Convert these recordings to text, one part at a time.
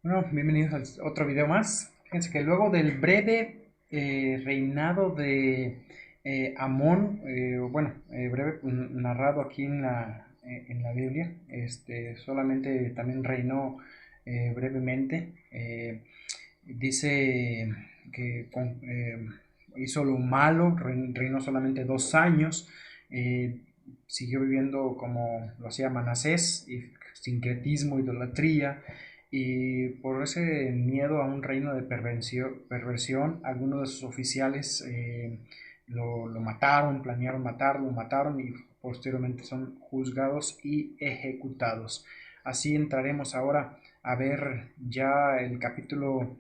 Bueno, bienvenidos a otro video más. Fíjense que luego del breve reinado de Amón, breve narrado aquí en la Biblia, solamente también reinó brevemente. Dice que hizo lo malo, reinó solamente 2 años, eh, siguió viviendo como lo hacía Manasés, y sincretismo, idolatría, y por ese miedo a un reino de perversión, algunos de sus oficiales lo mataron, planearon matarlo, lo mataron y posteriormente son juzgados y ejecutados. Así entraremos ahora a ver ya el capítulo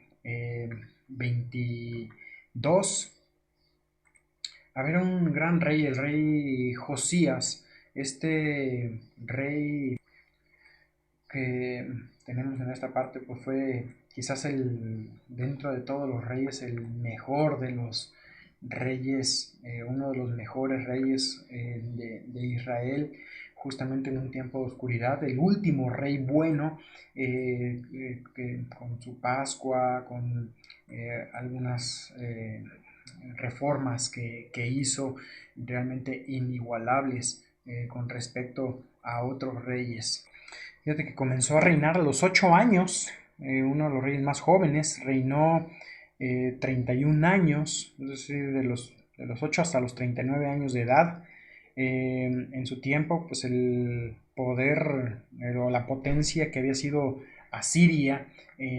22. A ver, un gran rey, el rey Josías, este rey que tenemos en esta parte, pues fue quizás dentro de todos los reyes, el mejor de los reyes, uno de los mejores reyes de Israel, justamente en un tiempo de oscuridad, el último rey bueno, con su Pascua, con algunas reformas que hizo realmente inigualables con respecto a otros reyes. Fíjate que comenzó a reinar a los 8 años, uno de los reyes más jóvenes, reinó 31 años, es decir, de los 8 hasta los 39 años de edad. En su tiempo, pues el poder o la potencia que había sido Asiria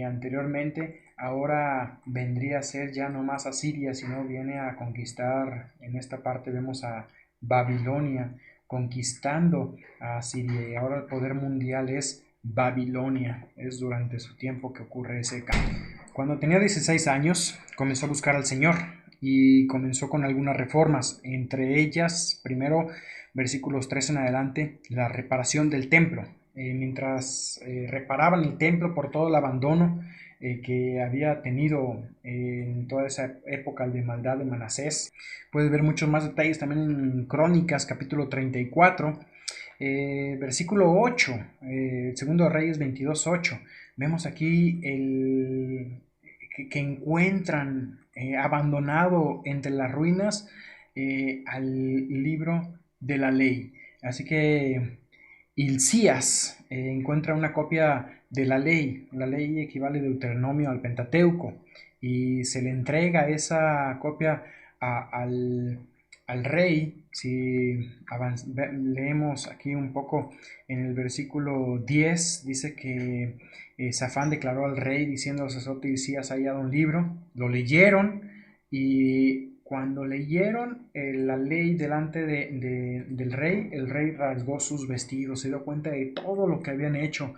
anteriormente, ahora vendría a ser ya no más Asiria, sino viene a conquistar, en esta parte vemos a Babilonia conquistando a Siria, y ahora el poder mundial es Babilonia. Es durante su tiempo que ocurre ese cambio. Cuando tenía 16 años comenzó a buscar al Señor y comenzó con algunas reformas, entre ellas, primero, versículos 3 en adelante, la reparación del templo. Mientras reparaban el templo por todo el abandono que había tenido en toda esa época de maldad de Manasés. Puedes ver muchos más detalles también en Crónicas, capítulo 34, versículo 8, segundo de Reyes 22:8. Vemos aquí que encuentran abandonado entre las ruinas al libro de la ley. Así que Hilcías encuentra una copia de la ley. La ley equivale de Deuteronomio al Pentateuco, y se le entrega esa copia al rey. Si leemos aquí un poco en el versículo 10, dice que Safán declaró al rey diciendo al sacerdote Hilcías: ha hallado un libro. Lo leyeron, y cuando leyeron la ley delante del rey, el rey rasgó sus vestidos, se dio cuenta de todo lo que habían hecho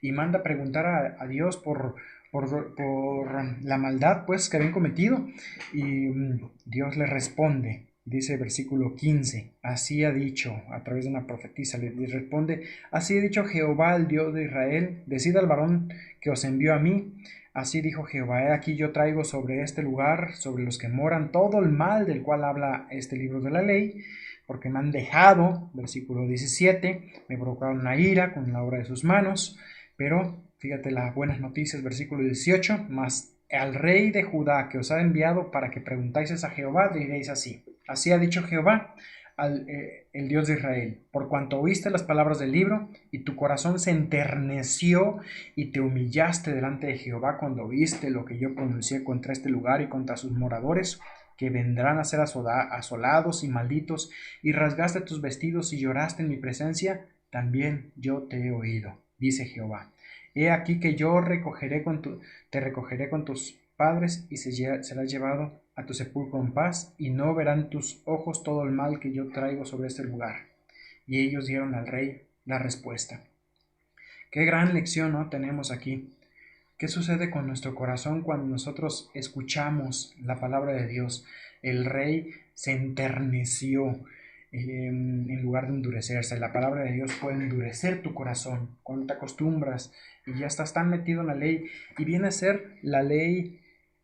y manda preguntar a Dios por la maldad pues que habían cometido, y Dios le responde. Dice versículo 15, así ha dicho, a través de una profetisa, le responde: así ha dicho Jehová, el Dios de Israel, decid al varón que os envió a mí, así dijo Jehová: he aquí yo traigo sobre este lugar, sobre los que moran, todo el mal del cual habla este libro de la ley, porque me han dejado, versículo 17, me provocaron una ira con la obra de sus manos. Pero fíjate las buenas noticias, versículo 18, mas al rey de Judá que os ha enviado para que preguntáis a Jehová, diréis así: así ha dicho Jehová, el Dios de Israel, por cuanto oíste las palabras del libro y tu corazón se enterneció y te humillaste delante de Jehová cuando oíste lo que yo pronuncié contra este lugar y contra sus moradores, que vendrán a ser asolados y malditos, y rasgaste tus vestidos y lloraste en mi presencia, también yo te he oído, dice Jehová. He aquí que yo te recogeré con tus padres, y serás llevado a tu sepulcro en paz, y no verán tus ojos todo el mal que yo traigo sobre este lugar. Y ellos dieron al rey la respuesta. Qué gran lección, ¿no?, tenemos aquí. ¿Qué sucede con nuestro corazón cuando nosotros escuchamos la palabra de Dios? El rey se enterneció en lugar de endurecerse. La palabra de Dios puede endurecer tu corazón cuando te acostumbras y ya estás tan metido en la ley, y viene a ser la ley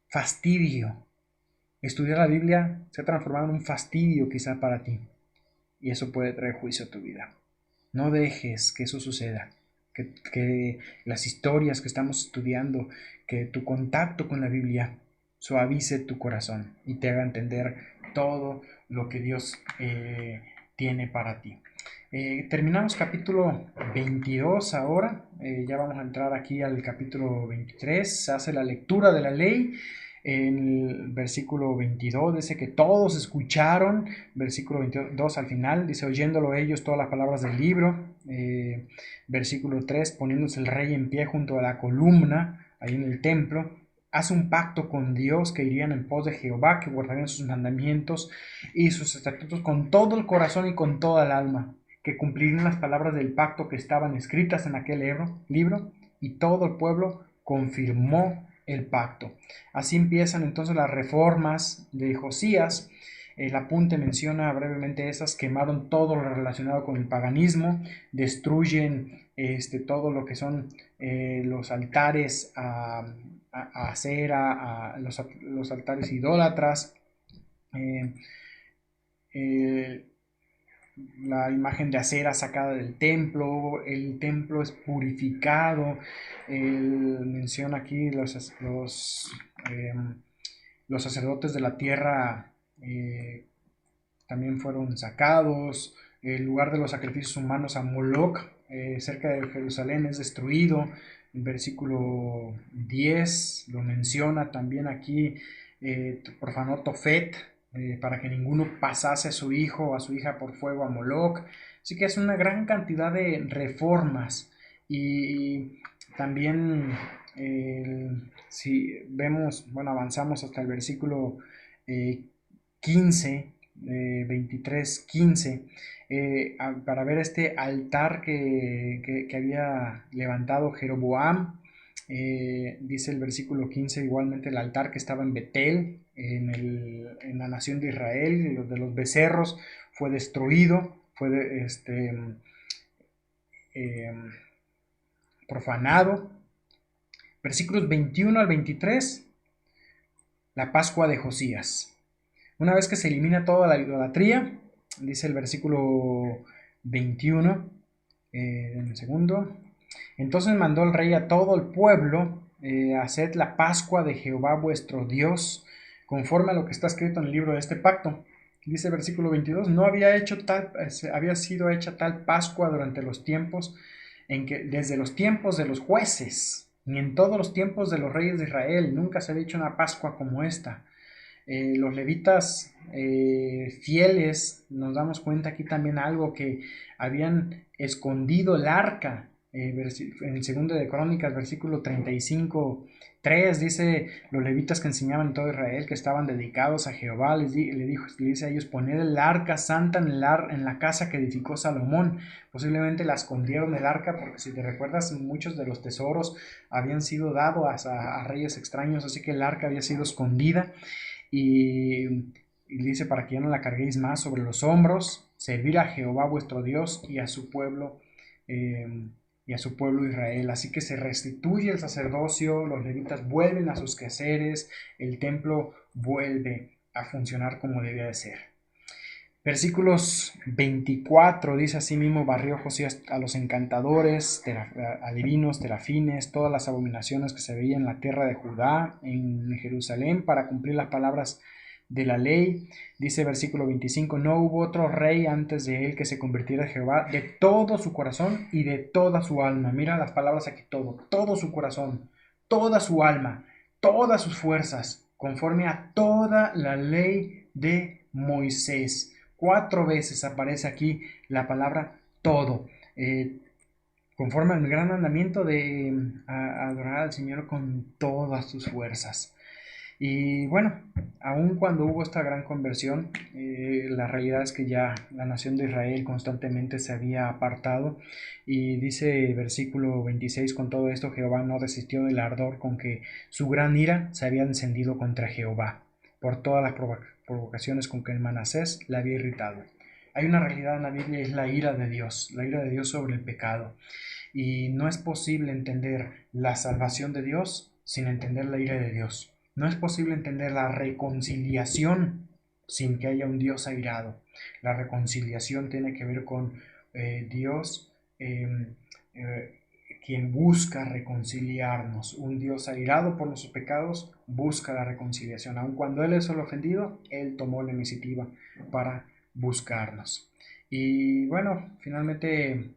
fastidio. Estudiar la Biblia se ha transformado en un fastidio quizá para ti, y eso puede traer juicio a tu vida. No dejes que eso suceda. que las historias que estamos estudiando, que tu contacto con la Biblia suavice tu corazón y te haga entender todo lo que Dios tiene para ti. Terminamos capítulo 22 ahora, ya vamos a entrar aquí al capítulo 23, se hace la lectura de la ley. En el versículo 22 dice que todos escucharon, versículo 22 al final dice oyéndolo ellos todas las palabras del libro. Versículo 3, poniéndose el rey en pie junto a la columna ahí en el templo, hace un pacto con Dios que irían en pos de Jehová, que guardarían sus mandamientos y sus estatutos con todo el corazón y con toda el alma, que cumplirían las palabras del pacto que estaban escritas en aquel libro, y todo el pueblo confirmó el pacto. Así empiezan entonces las reformas de Josías. El apunte menciona brevemente esas: quemaron todo lo relacionado con el paganismo, destruyen todo lo que son los altares a cera, los altares idólatras, eh, eh, la imagen de acera sacada del templo, el templo es purificado. Él menciona aquí los sacerdotes de la tierra también fueron sacados. El lugar de los sacrificios humanos a Moloch, cerca de Jerusalén, es destruido. El versículo 10 lo menciona también aquí. Profanó Tofet, para que ninguno pasase a su hijo o a su hija por fuego a Moloch. Así que es una gran cantidad de reformas. Y también, si vemos, bueno, avanzamos hasta el versículo 15, 23, 15, para ver este altar que había levantado Jeroboam. Dice el versículo 15, igualmente el altar que estaba en Betel, en la nación de Israel, los de los becerros, fue destruido, fue eh, profanado. Versículos 21 al 23, la Pascua de Josías. Una vez que se elimina toda la idolatría, dice el versículo 21, en el segundo, entonces mandó el rey a todo el pueblo, haced la Pascua de Jehová vuestro Dios, conforme a lo que está escrito en el libro de este pacto. Dice el versículo 22, no había sido hecha tal Pascua durante los tiempos desde los tiempos de los jueces, ni en todos los tiempos de los reyes de Israel, nunca se había hecho una Pascua como esta. Los levitas fieles, nos damos cuenta aquí también algo, que habían escondido el arca. En el segundo de Crónicas, versículo 35, 3, dice: los levitas que enseñaban en todo Israel, que estaban dedicados a Jehová, le dice a ellos: poned el arca santa en la casa que edificó Salomón. Posiblemente la escondieron el arca, porque si te recuerdas, muchos de los tesoros habían sido dados a reyes extraños, así que el arca había sido escondida. Y dice: para que ya no la carguéis más sobre los hombros, servir a Jehová vuestro Dios y a su pueblo Israel. Así que se restituye el sacerdocio, los levitas vuelven a sus quehaceres, el templo vuelve a funcionar como debía de ser. Versículos 24 dice: así mismo barrió Josías a los encantadores, adivinos, terafines, todas las abominaciones que se veían en la tierra de Judá, en Jerusalén, para cumplir las palabras de la ley. Dice versículo 25: no hubo otro rey antes de él que se convirtiera a Jehová de todo su corazón y de toda su alma. Mira las palabras aquí: todo su corazón, toda su alma, todas sus fuerzas, conforme a toda la ley de Moisés. 4 veces aparece aquí la palabra todo, conforme al gran mandamiento de adorar al Señor con todas sus fuerzas. Y bueno, aun cuando hubo esta gran conversión, la realidad es que ya la nación de Israel constantemente se había apartado. Y dice versículo 26: con todo esto Jehová no desistió del ardor con que su gran ira se había encendido contra Jehová, por todas las provocaciones con que Manasés la había irritado. Hay una realidad en la Biblia, es la ira de Dios sobre el pecado. Y no es posible entender la salvación de Dios sin entender la ira de Dios. No es posible entender la reconciliación sin que haya un Dios airado. La reconciliación tiene que ver con Dios quien busca reconciliarnos. Un Dios airado por nuestros pecados busca la reconciliación. Aun cuando Él es el ofendido, Él tomó la iniciativa para buscarnos. Y bueno, finalmente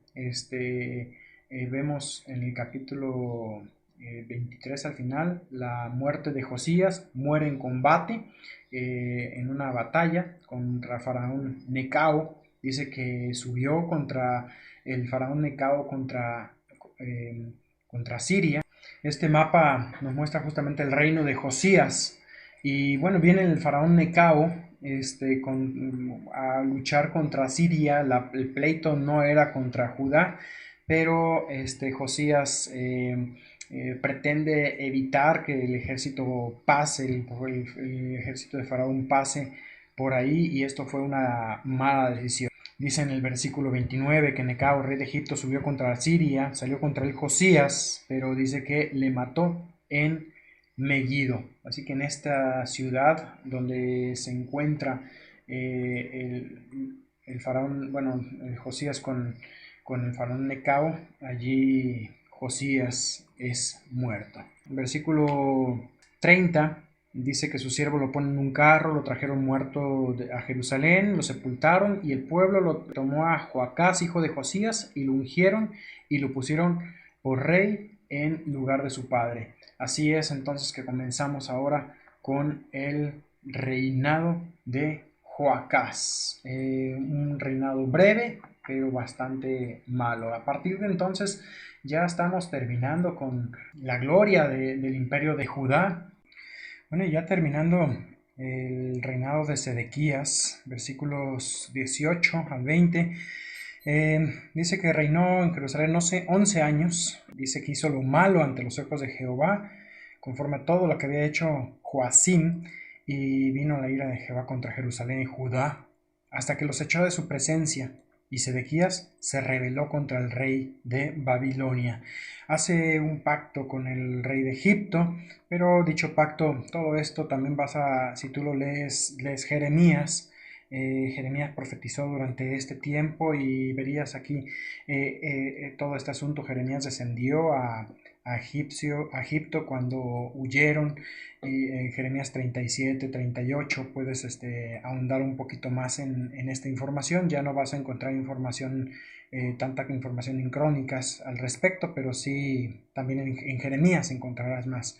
vemos en el capítulo 23 al final la muerte de Josías. Muere en combate, en una batalla contra Faraón Necao. Dice que subió contra el Faraón Necao contra Siria. Este mapa nos muestra justamente el reino de Josías. Y bueno, viene el Faraón Necao a luchar contra Siria. El pleito no era contra Judá, pero Josías pretende evitar que el ejército pase, el ejército de Faraón pase por ahí, y esto fue una mala decisión. Dice en el versículo 29 que Necao, rey de Egipto, subió contra Siria, salió contra él Josías, pero dice que le mató en Megiddo. Así que en esta ciudad donde se encuentra el faraón, bueno, el Josías con el faraón Necao, allí Josías es muerto. Versículo 30 dice que su siervo lo pone en un carro, lo trajeron muerto a Jerusalén, lo sepultaron, y el pueblo lo tomó a Joacás, hijo de Josías, y lo ungieron y lo pusieron por rey en lugar de su padre. Así es entonces que comenzamos ahora con el reinado de Joacás. Un reinado breve, pero bastante malo. A partir de entonces ya estamos terminando con la gloria del imperio de Judá. Bueno, ya terminando el reinado de Sedequías, versículos 18 al 20, dice que reinó en Jerusalén 11 años, dice que hizo lo malo ante los ojos de Jehová, conforme a todo lo que había hecho Joacim, y vino la ira de Jehová contra Jerusalén y Judá, hasta que los echó de su presencia, y Sedequías se rebeló contra el rey de Babilonia. Hace un pacto con el rey de Egipto, pero dicho pacto, todo esto también si tú lo lees Jeremías, Jeremías profetizó durante este tiempo, y verías aquí todo este asunto. Jeremías descendió a Egipto cuando huyeron, y en Jeremías 37, 38 puedes ahondar un poquito más en esta información. Ya no vas a encontrar tanta información en crónicas al respecto, pero sí también en Jeremías encontrarás más.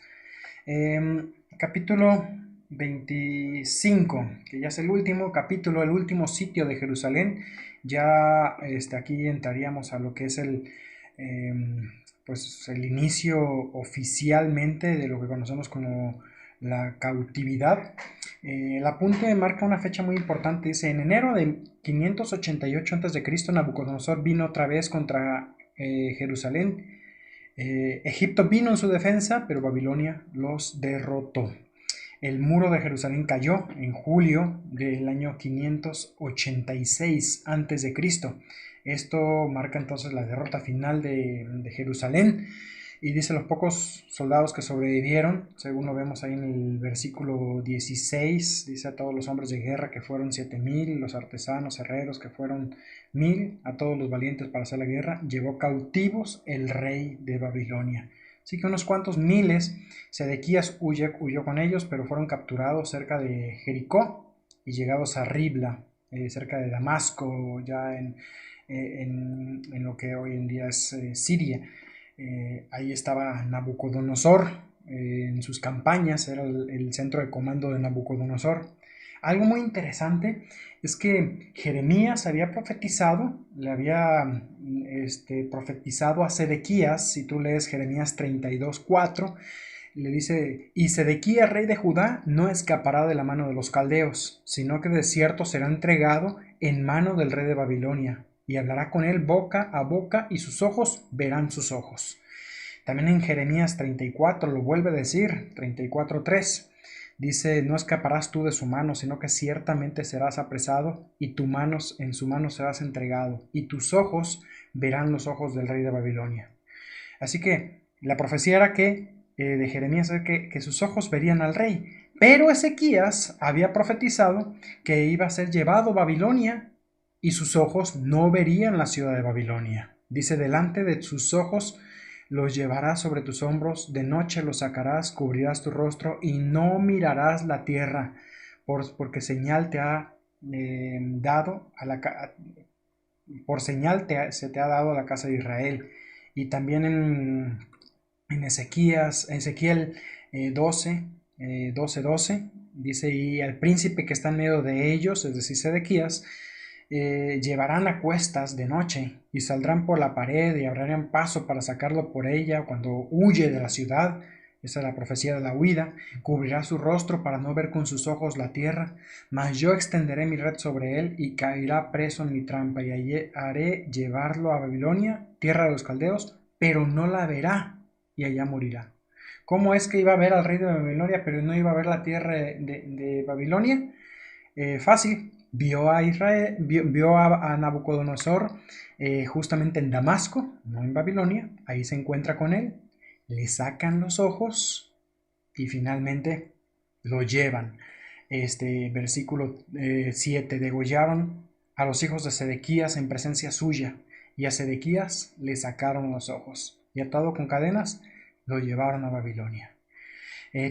Capítulo 25, que ya es el último capítulo, el último sitio de Jerusalén. Ya aquí entraríamos a lo que es el inicio oficialmente de lo que conocemos como la cautividad. El apunte marca una fecha muy importante. Dice: en enero de 588 a.C. Nabucodonosor vino otra vez contra Jerusalén. Egipto vino en su defensa, pero Babilonia los derrotó. El muro de Jerusalén cayó en julio del año 586 a.C. Esto marca entonces la derrota final de Jerusalén. Y dice: los pocos soldados que sobrevivieron, según lo vemos ahí en el versículo 16, dice: a todos los hombres de guerra, que fueron 7,000, los artesanos, herreros, que fueron 1,000, a todos los valientes para hacer la guerra, llevó cautivos el rey de Babilonia. Así que unos cuantos miles. Sedequías huyó con ellos, pero fueron capturados cerca de Jericó y llegados a Ribla, cerca de Damasco, ya en lo que hoy en día es Siria. Ahí estaba Nabucodonosor en sus campañas, era el centro de comando de Nabucodonosor. Algo muy interesante es que Jeremías había profetizado, le había profetizado a Sedequías. Si tú lees Jeremías 32:4, le dice: y Sedequías, rey de Judá, no escapará de la mano de los caldeos, sino que de cierto será entregado en mano del rey de Babilonia, y hablará con él boca a boca, y sus ojos verán sus ojos. También en Jeremías 34 lo vuelve a decir, 34:3. Dice: no escaparás tú de su mano, sino que ciertamente serás apresado, y en su mano serás entregado, y tus ojos verán los ojos del rey de Babilonia. Así que la profecía era de Jeremías era que sus ojos verían al rey. Pero Ezequías había profetizado que iba a ser llevado a Babilonia, y sus ojos no verían la ciudad de Babilonia. Dice: delante de sus ojos los llevarás sobre tus hombros, de noche los sacarás, cubrirás tu rostro y no mirarás la tierra, porque señal te ha dado a por señal se te ha dado a la casa de Israel. Y también en Ezequiel 12, 12, dice, y al príncipe que está en medio de ellos, es decir, Sedequías, llevarán a cuestas de noche y saldrán por la pared y abrirán paso para sacarlo por ella cuando huye de la ciudad. Esa es la profecía de la huida. Cubrirá su rostro para no ver con sus ojos la tierra, mas yo extenderé mi red sobre él y caerá preso en mi trampa y allí haré llevarlo a Babilonia, tierra de los caldeos, pero no la verá y allá morirá. ¿Cómo es que iba a ver al rey de Babilonia pero no iba a ver la tierra de Babilonia? Fácil, vio a Israel, vio a Nabucodonosor justamente en Damasco, no en Babilonia, ahí se encuentra con él, le sacan los ojos y finalmente lo llevan. Versículo 7, degollaron a los hijos de Sedequías en presencia suya, y a Sedequías le sacaron los ojos, y atado con cadenas, lo llevaron a Babilonia.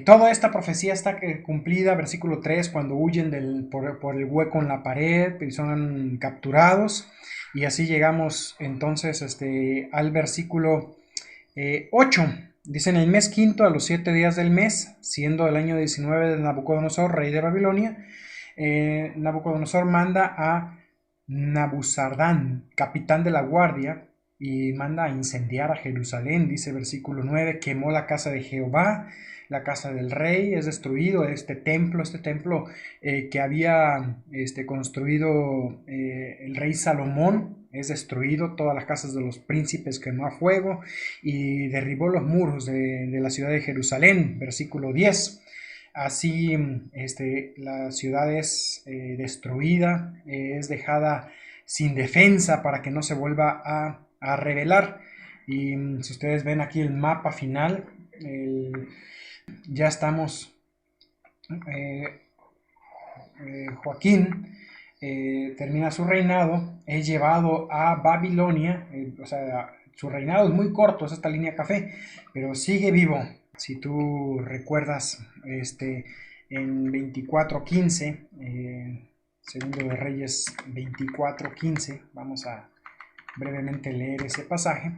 Toda esta profecía está cumplida, versículo 3, cuando huyen por el hueco en la pared y son capturados. Y así llegamos entonces al versículo 8. Dice, en el mes quinto, a los 7 días del mes, siendo el año 19 de Nabucodonosor, rey de Babilonia, Nabucodonosor manda a Nabuzardán, capitán de la guardia, y manda a incendiar a Jerusalén. Dice versículo 9, quemó la casa de Jehová, la casa del rey, es destruido este templo que había construido el rey Salomón, es destruido, todas las casas de los príncipes quemó a fuego y derribó los muros de la ciudad de Jerusalén, versículo 10. Así la ciudad es destruida, es dejada sin defensa para que no se vuelva a rebelar. Y si ustedes ven aquí el mapa final, ya estamos, Joaquín termina su reinado, es llevado a Babilonia, o sea, su reinado es muy corto, es esta línea café, pero sigue vivo. Si tú recuerdas, en 24:15, Segundo de Reyes 24:15, vamos a brevemente leer ese pasaje.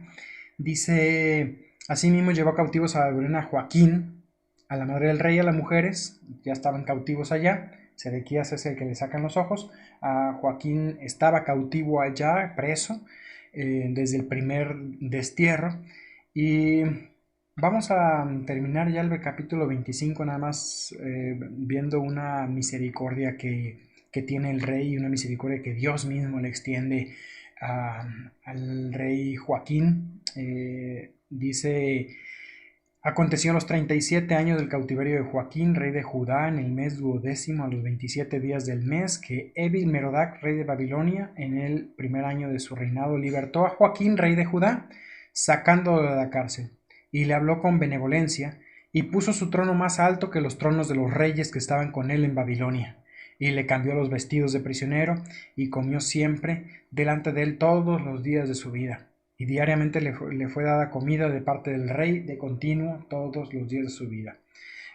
Dice, asimismo llevó cautivos a Babilonia Joaquín, a la madre del rey, a las mujeres, ya estaban cautivos allá. Sedequías es el que le sacan los ojos. A Joaquín estaba cautivo allá, preso, desde el primer destierro. Y vamos a terminar ya el capítulo 25, nada más viendo una misericordia que tiene el rey y una misericordia que Dios mismo le extiende al rey Joaquín. Dice, aconteció en los 37 años del cautiverio de Joaquín, rey de Judá, en el mes 12º, a los 27 días del mes, que Evil Merodac, rey de Babilonia, en el primer año de su reinado, libertó a Joaquín, rey de Judá, sacándolo de la cárcel, y le habló con benevolencia, y puso su trono más alto que los tronos de los reyes que estaban con él en Babilonia, y le cambió los vestidos de prisionero, y comió siempre delante de él todos los días de su vida. Y diariamente le fue dada comida de parte del rey de continuo todos los días de su vida.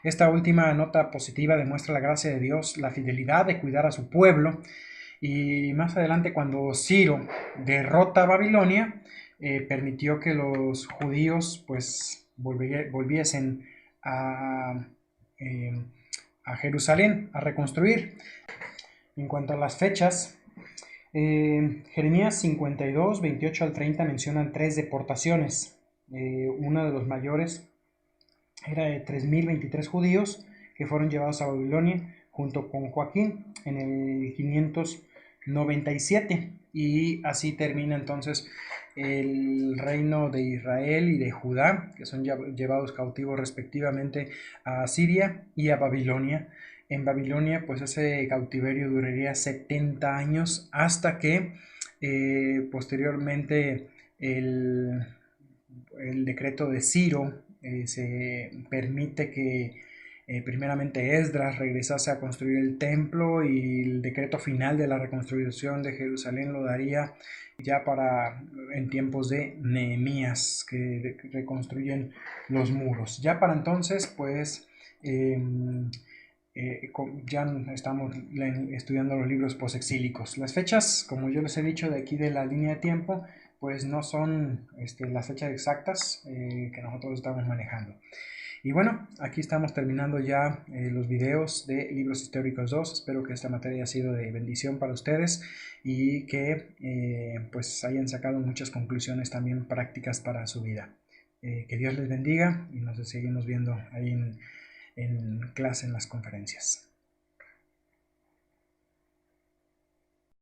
Esta última nota positiva demuestra la gracia de Dios, la fidelidad de cuidar a su pueblo, y más adelante cuando Ciro derrota a Babilonia, permitió que los judíos pues volviesen a Jerusalén a reconstruir. En cuanto a las fechas, Jeremías 52, 28 al 30 mencionan 3 deportaciones. Una de los mayores era de 3.023 judíos que fueron llevados a Babilonia junto con Joaquín en el 597. Y así termina entonces el reino de Israel y de Judá, que son llevados cautivos respectivamente a Siria y a Babilonia. En Babilonia, pues ese cautiverio duraría 70 años hasta que posteriormente el decreto de Ciro se permite que primeramente Esdras regresase a construir el templo, y el decreto final de la reconstrucción de Jerusalén lo daría ya en tiempos de Nehemías, que reconstruyen los muros. Ya para entonces, pues ya estamos estudiando los libros posexílicos. Las fechas, como yo les he dicho, de aquí de la línea de tiempo, pues no son las fechas exactas que nosotros estamos manejando. Y bueno, aquí estamos terminando ya los videos de Libros Históricos 2. Espero que esta materia haya sido de bendición para ustedes y que pues hayan sacado muchas conclusiones también prácticas para su vida. Que Dios les bendiga y nos seguimos viendo ahí en clase, en las conferencias.